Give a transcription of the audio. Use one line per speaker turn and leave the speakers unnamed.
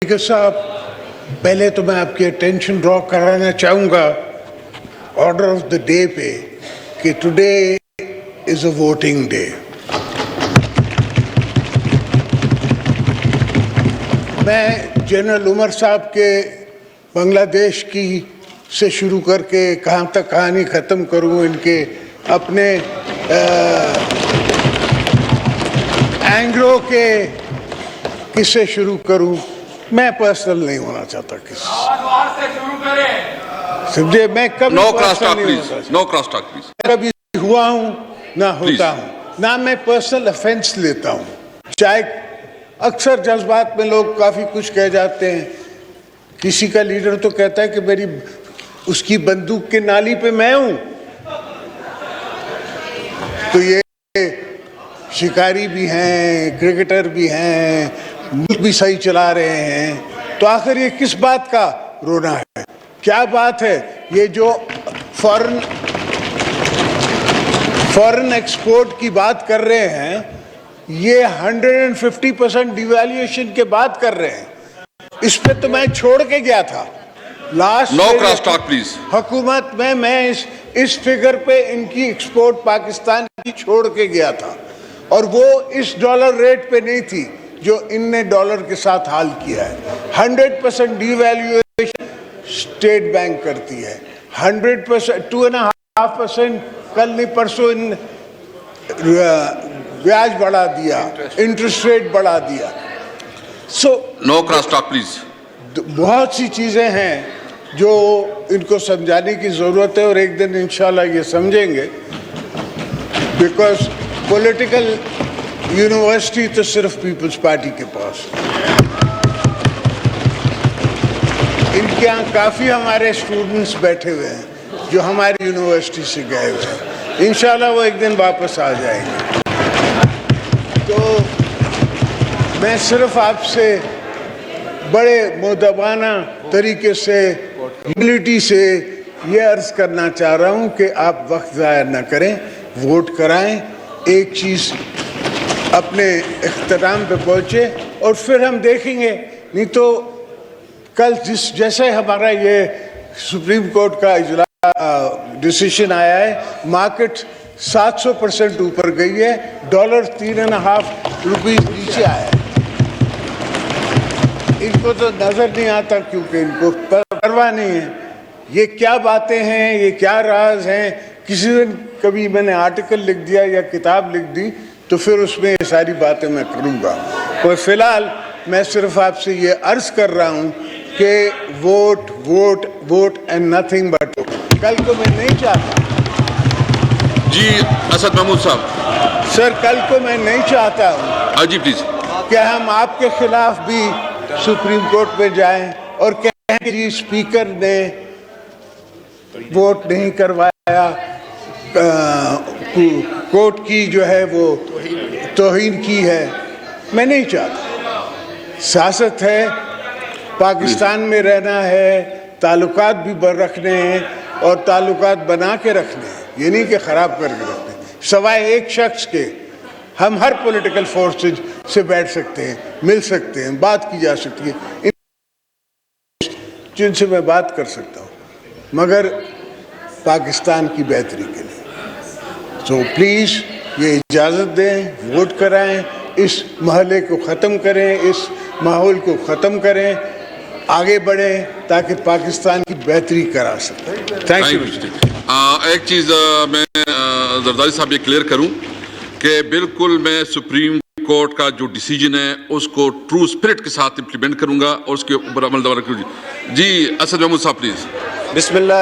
Speaker साहब, पहले तो मैं आपकी अटेंशन ड्रॉ कराना चाहूँगा ऑर्डर ऑफ द डे पे कि today is a voting day. मैं जनरल उमर साहब के बांग्लादेश की से शुरू करके कहाँ तक कहानी ख़त्म करूँ, इनके अपने एंग्लो के किससे शुरू करूँ। मैं पर्सनल नहीं होना चाहता किसी समझे। मैं कभी
no cross talk please, no cross talk please.
कभी हुआ हूँ ना होता हूँ, ना मैं पर्सनल ऑफेंस लेता हूँ। चाहे अक्सर जज्बात में लोग काफ़ी कुछ कह जाते हैं। किसी का लीडर तो कहता है कि मेरी उसकी बंदूक के नाली पे मैं हूँ, तो ये शिकारी भी हैं, क्रिकेटर भी हैं, मुल्क भी सही चला रहे हैं, तो आखिर ये किस बात का रोना है? क्या बात है? ये जो फॉरेन एक्सपोर्ट की बात कर रहे हैं, ये 150% डिवैल्यूएशन के बात कर रहे हैं। इस पे तो मैं छोड़ के गया था last
no cross talk please.
हुकूमत में मैं इस फिगर पे इनकी एक्सपोर्ट पाकिस्तान की छोड़ के गया था, और वो इस डॉलर रेट पे नहीं थी जो इनने डॉलर के साथ हाल किया है। 100% डिवैल्यूएशन स्टेट बैंक करती है। 100%, 2.5% कल नहीं परसों इन ब्याज बढ़ा दिया, इंटरेस्ट रेट बढ़ा दिया।
No cross talk please.
बहुत सी चीजें हैं जो इनको समझाने की जरूरत है, और एक दिन इंशाल्लाह ये समझेंगे। बिकॉज पॉलिटिकल यूनिवर्सिटी तो सिर्फ पीपल्स पार्टी के पास। इनके यहाँ काफ़ी हमारे स्टूडेंट्स बैठे हुए हैं जो हमारी यूनिवर्सिटी से गए हुए हैं। इंशाल्लाह वो एक दिन वापस आ जाएंगे। तो मैं सिर्फ आपसे बड़े मुद्दबाना तरीके से, ह्यूमिलिटी से ये अर्ज़ करना चाह रहा हूँ कि आप वक्त ज़ाया न करें, वोट कराएं, एक चीज़ अपने इख्तिताम पे पहुँचे और फिर हम देखेंगे। नहीं तो कल जैसे हमारा ये सुप्रीम कोर्ट का डिसीजन आया है, मार्केट 700% ऊपर गई है, डॉलर 3.5 रुपीज़ नीचे आया है। इनको तो नज़र नहीं आता क्योंकि इनको परवाह नहीं है। ये क्या बातें हैं, ये क्या राज हैं। किसी दिन कभी मैंने आर्टिकल लिख दिया या किताब लिख दी तो फिर उसमें ये सारी बातें मैं करूँगा। और फिलहाल मैं सिर्फ आपसे ये अर्ज़ कर रहा हूँ कि vote vote vote and nothing but. कल को मैं नहीं चाहता
जी असद महमूद साहब।
सर, कल को मैं नहीं चाहता हूँ
जी प्लीज
कि हम आपके खिलाफ भी सुप्रीम कोर्ट में जाएं और कहें कि जी स्पीकर ने वोट नहीं करवाया, कोर्ट की जो है वो तौहीन की है। मैं नहीं चाहता। सियासत है, पाकिस्तान में रहना है, ताल्लुकात भी रखने हैं और ताल्लुकात बना के रखने हैं, ये नहीं कि ख़राब करके रखने हैं। सवाए एक शख्स के हम हर पॉलिटिकल फोर्सेज से बैठ सकते हैं, मिल सकते हैं, बात की जा सकती है, जिनसे मैं बात कर सकता हूँ, मगर पाकिस्तान की बेहतरी के लिए। सो प्लीज़ ये इजाज़त दें, वोट कराएं, इस महले को ख़त्म करें, इस माहौल को ख़त्म करें, आगे बढ़ें ताकि पाकिस्तान की बेहतरी करा सकें। Thank you.
एक चीज़ मैं जरदारी साहब ये क्लियर करूं कि बिल्कुल मैं सुप्रीम कोर्ट का जो डिसीजन है उसको ट्रू स्पिरिट के साथ इम्प्लीमेंट करूंगा और उसके ऊपर अमल दवारा करूंगी। जी असद महमूद साहब प्लीज।
बिस्मिल्लाह।